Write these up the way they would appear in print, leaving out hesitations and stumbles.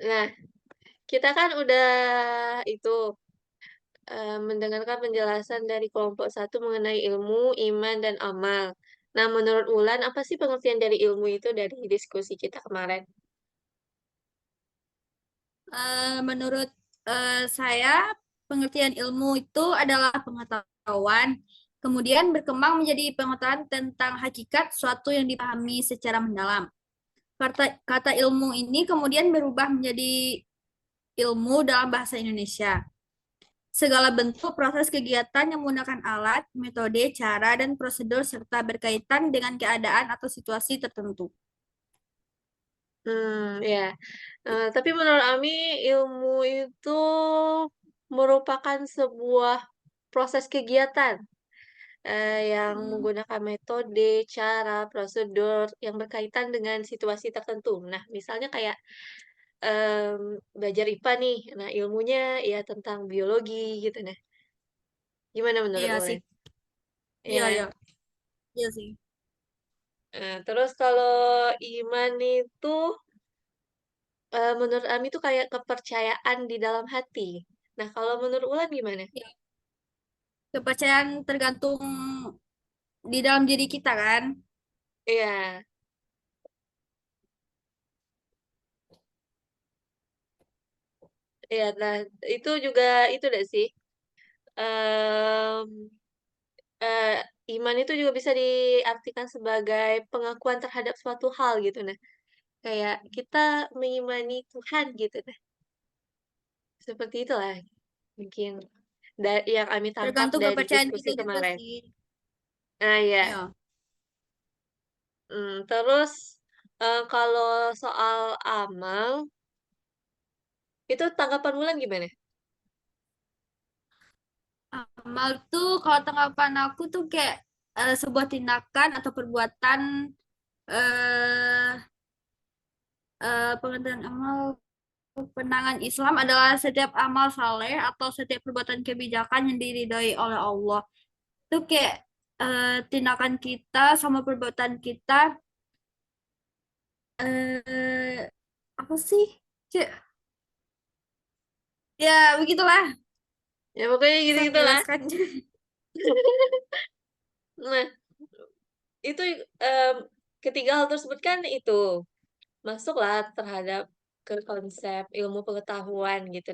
Nah, kita kan udah itu, mendengarkan penjelasan dari kelompok satu mengenai ilmu, iman, dan amal. Nah, menurut Wulan, apa sih pengertian dari ilmu itu dari diskusi kita kemarin? Menurut saya, pengertian ilmu itu adalah pengetahuan, kemudian berkembang menjadi pengetahuan tentang hakikat suatu yang dipahami secara mendalam. Kata ilmu ini kemudian berubah menjadi ilmu dalam bahasa Indonesia. Segala bentuk proses kegiatan yang menggunakan alat, metode, cara, dan prosedur serta berkaitan dengan keadaan atau situasi tertentu. Ya. Tapi menurut Ami, ilmu itu merupakan sebuah proses kegiatan, yang Hmm, menggunakan metode, cara, prosedur yang berkaitan dengan situasi tertentu. Nah, misalnya kayak, belajar IPA nih, nah ilmunya ya tentang biologi gitu. Nah, gimana menurut iya sih, Ulen? iya, Ya. iya, iya sih. Terus kalau iman itu, menurut Ami itu kayak kepercayaan di dalam hati. Nah, kalau menurut Ulan gimana? Ya, kepercayaan tergantung di dalam diri kita kan. Iya, iya. Nah, itu juga itu deh sih, mmm, eee, iman itu juga bisa diartikan sebagai pengakuan terhadap suatu hal gitu. Nah, kayak kita mengimani Tuhan gitu nah, seperti itulah mungkin yang Ami tangkap Tergantung dari kepercayaan diskusi kita juga kemarin. sih. Nah, iya. Ya. Terus, kalau soal amal, itu tanggapan Wulan gimana? Amal tuh kalau tanggapan aku tuh kayak sebuah tindakan atau perbuatan eh pengertian amal penangan Islam adalah setiap amal saleh atau setiap perbuatan kebijakan yang diridhoi oleh Allah. Itu kayak tindakan kita sama perbuatan kita eh apa sih? Kayak, ya begitulah Ya pokoknya susah gitu-gitulah. menjelaskan. Nah, itu, ketiga hal tersebut kan itu, masuklah terhadap ke konsep ilmu pengetahuan gitu.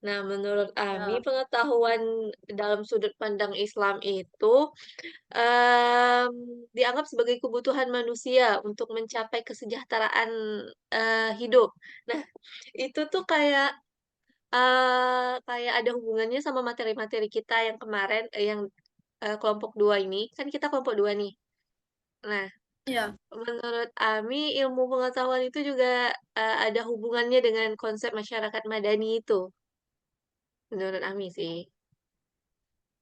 Nah, menurut Ami, Ya, pengetahuan dalam sudut pandang Islam itu, dianggap sebagai kebutuhan manusia untuk mencapai kesejahteraan, hidup. Nah, itu tuh kayak ada hubungannya sama materi-materi kita yang kemarin, yang, kelompok 2 ini, kan kita kelompok 2 nih. Nah, ya, menurut Ami, ilmu pengetahuan itu juga, ada hubungannya dengan konsep masyarakat madani itu, menurut Ami sih,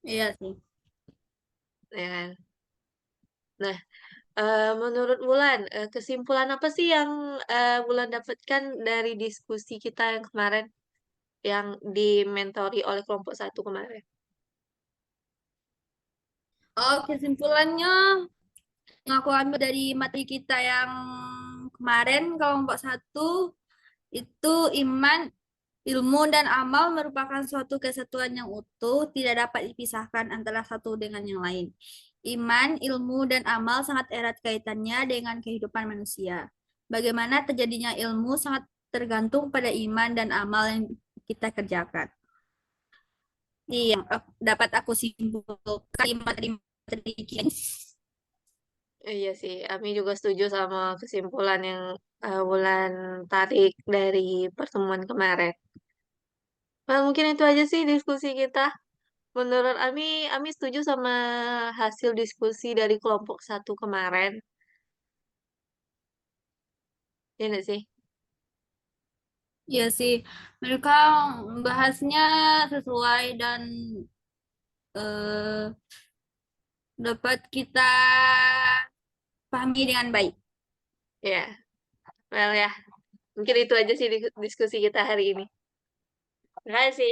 iya sih. ya kan? Nah, menurut Wulan, kesimpulan apa sih yang, Wulan dapatkan dari diskusi kita yang kemarin, yang dimentori oleh kelompok satu kemarin? Oh, kesimpulannya yang aku ambil dari materi kita yang kemarin kelompok satu itu iman, ilmu dan amal merupakan suatu kesatuan yang utuh, tidak dapat dipisahkan antara satu dengan yang lain. Iman, ilmu, dan amal sangat erat kaitannya dengan kehidupan manusia. Bagaimana terjadinya ilmu sangat tergantung pada iman dan amal yang kita kerjakan. Ini yang dapat aku simpulkan di materi-materi ini. Iya sih, Ami juga setuju sama kesimpulan yang, Wulan tarik dari pertemuan kemarin. Mungkin itu aja sih diskusi kita. Menurut Ami setuju sama hasil diskusi dari kelompok satu kemarin. Iya nggak sih? Iya sih, mereka bahasnya sesuai dan eh, dapat kita pahami dengan baik. Ya, well ya, mungkin itu aja sih diskusi kita hari ini. Terima kasih.